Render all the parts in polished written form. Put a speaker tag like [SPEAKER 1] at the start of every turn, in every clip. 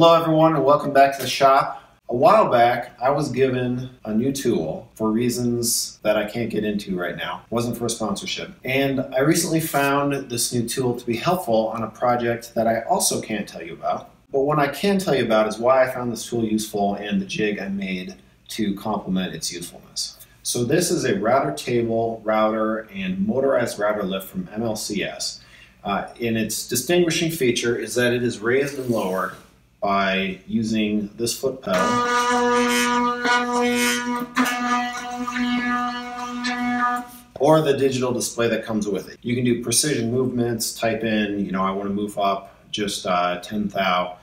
[SPEAKER 1] Hello everyone and welcome back to the shop. A while back I was given a new tool for reasons that I can't get into right now. It wasn't for a sponsorship. And I recently found this new tool to be helpful on a project that I also can't tell you about. But what I can tell you about is why I found this tool useful and the jig I made to complement its usefulness. So this is a router table, router, and motorized router lift from MLCS. And its distinguishing feature is that it is raised and lowered by using this foot pedal or the digital display that comes with it. You can do precision movements, type in, I want to move up just 10 thou.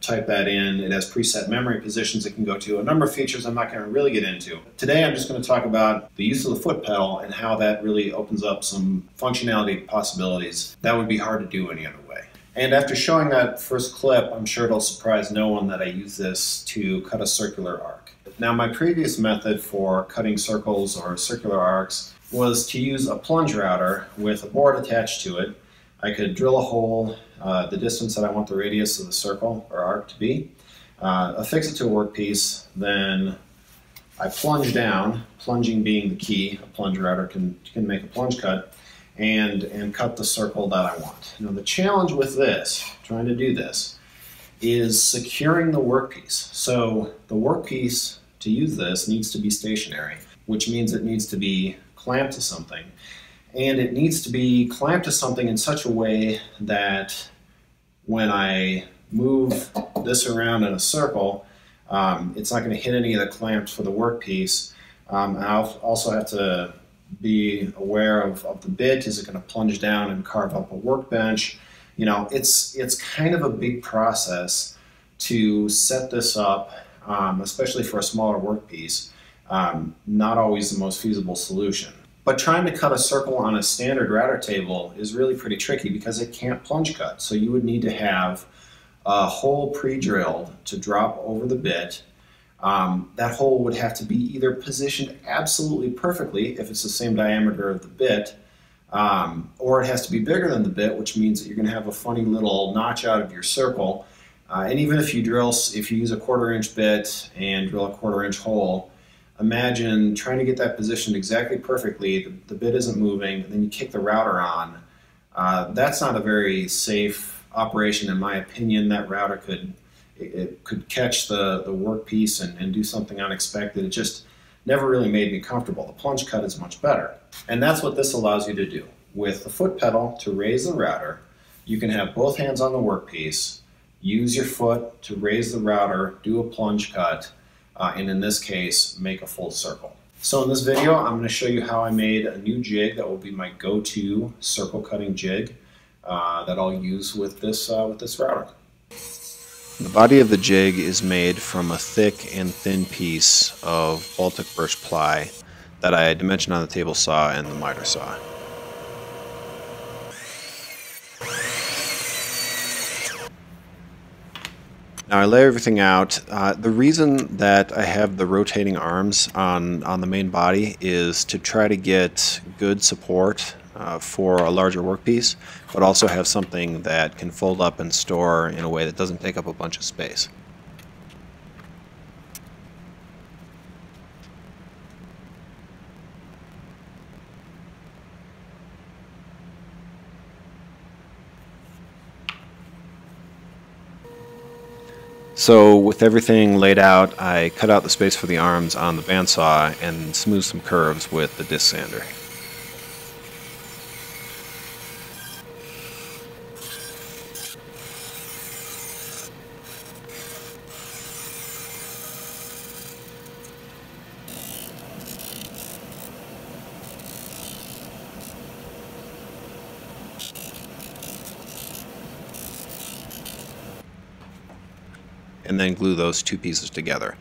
[SPEAKER 1] Type that in. It has preset memory positions it can go to. A number of features I'm not going to really get into. Today I'm just going to talk about the use of the foot pedal and how that really opens up some functionality possibilities that would be hard to do any other way. And after showing that first clip, I'm sure it'll surprise no one that I use this to cut a circular arc. Now, my previous method for cutting circles or circular arcs was to use a plunge router with a board attached to it. I could drill a hole the distance that I want the radius of the circle or arc to be, affix it to a workpiece, then I plunge down, plunging being the key. A plunge router can make a plunge cut, and cut the circle that I want. Now the challenge with this, trying to do this, is securing the workpiece. So the workpiece to use this needs to be stationary, which means it needs to be clamped to something. And it needs to be clamped to something in such a way that when I move this around in a circle, it's not going to hit any of the clamps for the workpiece. I'll also have to be aware of the bit. Is it going to plunge down and carve up a workbench? It's kind of a big process to set this up, especially for a smaller workpiece. Not always the most feasible solution. But trying to cut a circle on a standard router table is really pretty tricky because it can't plunge cut. So you would need to have a hole pre-drilled to drop over the bit. That hole would have to be either positioned absolutely perfectly if it's the same diameter of the bit, or it has to be bigger than the bit, which means that you're going to have a funny little notch out of your circle. And even if you use a 1/4 inch bit and drill a 1/4 inch hole, imagine trying to get that positioned exactly perfectly, the bit isn't moving, and then you kick the router on. That's not a very safe operation in my opinion. That router could catch the workpiece and do something unexpected. It just never really made me comfortable. The plunge cut is much better. And that's what this allows you to do. With the foot pedal to raise the router, you can have both hands on the workpiece, use your foot to raise the router, do a plunge cut, and in this case, make a full circle. So in this video, I'm going to show you how I made a new jig that will be my go-to circle cutting jig that I'll use with this router.
[SPEAKER 2] The body of the jig is made from a thick and thin piece of Baltic birch ply that I dimensioned on the table saw and the miter saw. Now I lay everything out. The reason that I have the rotating arms on the main body is to try to get good support for a larger workpiece, but also have something that can fold up and store in a way that doesn't take up a bunch of space. So with everything laid out, I cut out the space for the arms on the bandsaw and smoothed some curves with the disc sander. And then glue those two pieces together.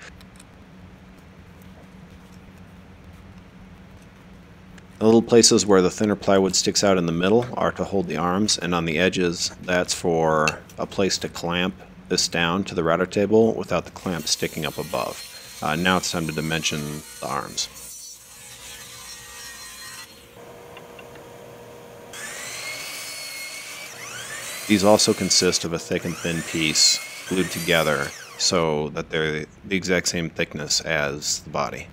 [SPEAKER 2] The little places where the thinner plywood sticks out in the middle are to hold the arms, and on the edges that's for a place to clamp this down to the router table without the clamp sticking up above. Now it's time to dimension the arms. These also consist of a thick and thin piece glued together so that they're the exact same thickness as the body.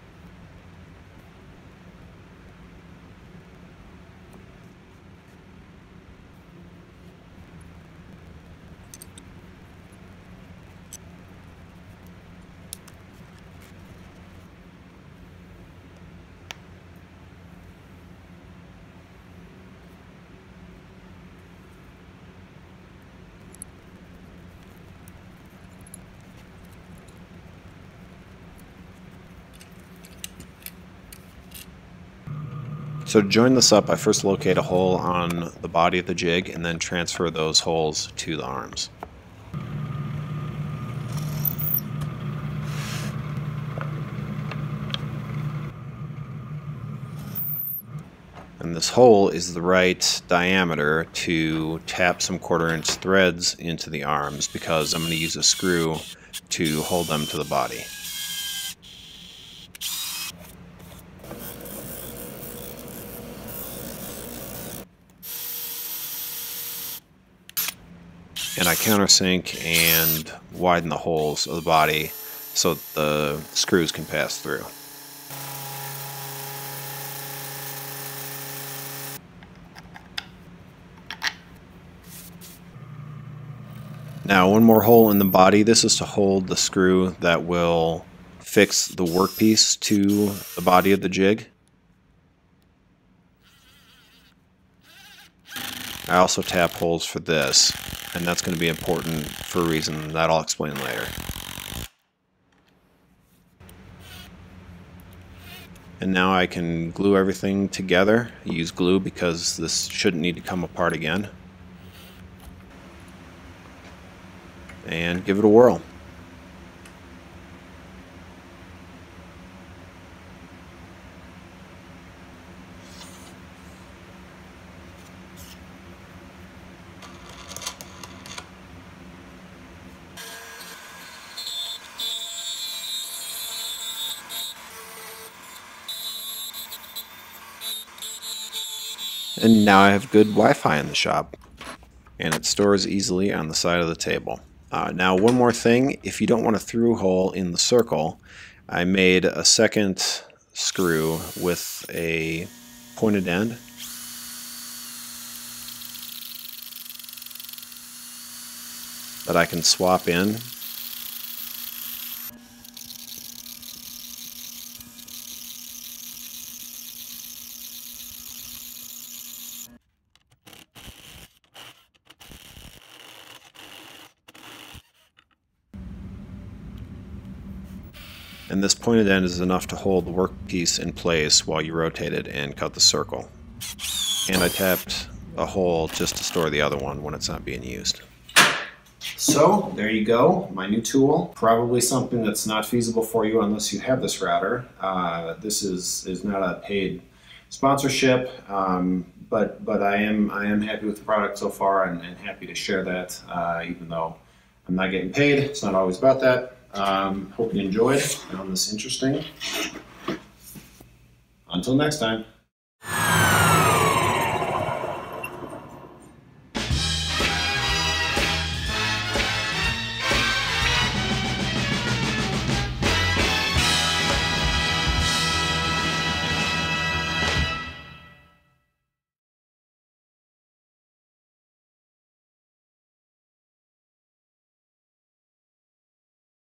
[SPEAKER 2] So to join this up, I first locate a hole on the body of the jig and then transfer those holes to the arms. And this hole is the right diameter to tap some 1/4 inch threads into the arms, because I'm going to use a screw to hold them to the body. And I countersink and widen the holes of the body so that the screws can pass through. Now, one more hole in the body. This is to hold the screw that will fix the workpiece to the body of the jig. I also tap holes for this, and that's going to be important for a reason that I'll explain later. And now I can glue everything together. Use glue because this shouldn't need to come apart again. And give it a whirl. And now I have good Wi-Fi in the shop, and it stores easily on the side of the table. Now, one more thing, if you don't want a through hole in the circle, I made a second screw with a pointed end. That I can swap in. And this pointed end is enough to hold the workpiece in place while you rotate it and cut the circle. And I tapped a hole just to store the other one when it's not being used.
[SPEAKER 1] So there you go, my new tool. Probably something that's not feasible for you unless you have this router. This is not a paid sponsorship, but I am happy with the product so far, and happy to share that, even though I'm not getting paid. It's not always about that. Hope you enjoyed. Found this interesting. Until next time.